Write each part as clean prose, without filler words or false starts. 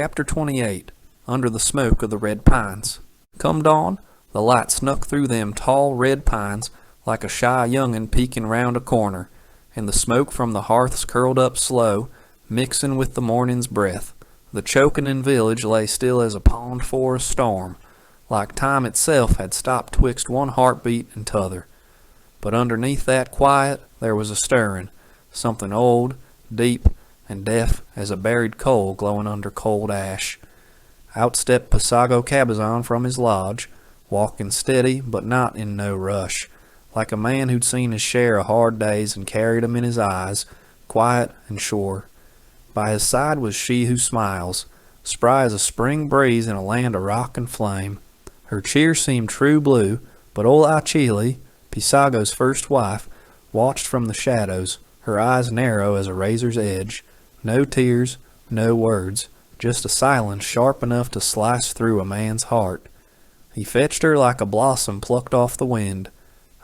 Chapter 28. Under the Smoke of the Red Pines. Come dawn, the light snuck through them tall red pines like a shy young'un peeking round a corner, and the smoke from the hearths curled up slow, mixin' with the morning's breath. The chokin' village lay still as a pond for a storm, like time itself had stopped twixt one heartbeat and t'other. But underneath that quiet there was a stirrin', something old, deep, and deaf as a buried coal glowing under cold ash. Out stepped Pasago Cabazon from his lodge, walking steady but not in no rush, like a man who'd seen his share of hard days and carried 'em in his eyes, quiet and sure. By his side was she who smiles, spry as a spring breeze in a land of rock and flame. Her cheer seemed true blue, but old Achille, Pisago's first wife, watched from the shadows, her eyes narrow as a razor's edge. No tears, no words, just a silence sharp enough to slice through a man's heart. He fetched her like a blossom plucked off the wind,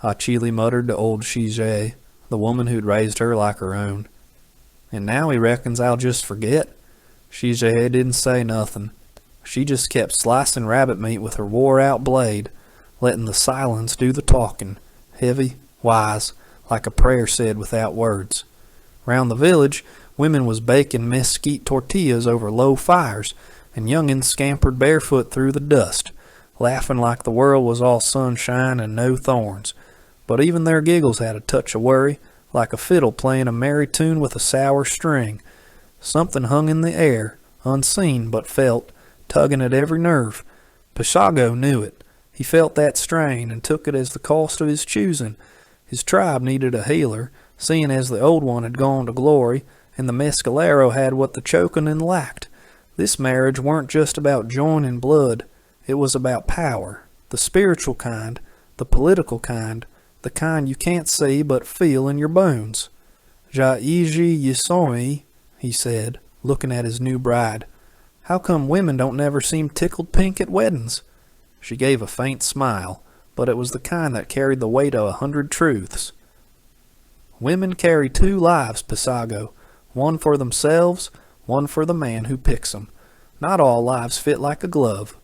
Achille muttered to old Shige, the woman who'd raised her like her own. And now he reckons I'll just forget? Shige didn't say nothin'. She just kept slicing rabbit meat with her wore-out blade, letting the silence do the talking, heavy, wise, like a prayer said without words. Round the village, women was baking mesquite tortillas over low fires, and young'uns scampered barefoot through the dust, laughing like the world was all sunshine and no thorns. But even their giggles had a touch of worry, like a fiddle playing a merry tune with a sour string. Something hung in the air, unseen but felt, tugging at every nerve. Pasago knew it. He felt that strain and took it as the cost of his choosing. His tribe needed a healer, seeing as the old one had gone to glory, and the mescalero had what the chokin' lacked. This marriage weren't just about joining blood. It was about power, the spiritual kind, the political kind, the kind you can't see but feel in your bones. "Jaiji Yisomi," he said, looking at his new bride. "How come women don't never seem tickled pink at weddin's?" She gave a faint smile, but it was the kind that carried the weight of 100 truths. "Women carry 2 lives, Pasago. One for themselves, one for the man who picks 'em. Not all lives fit like a glove.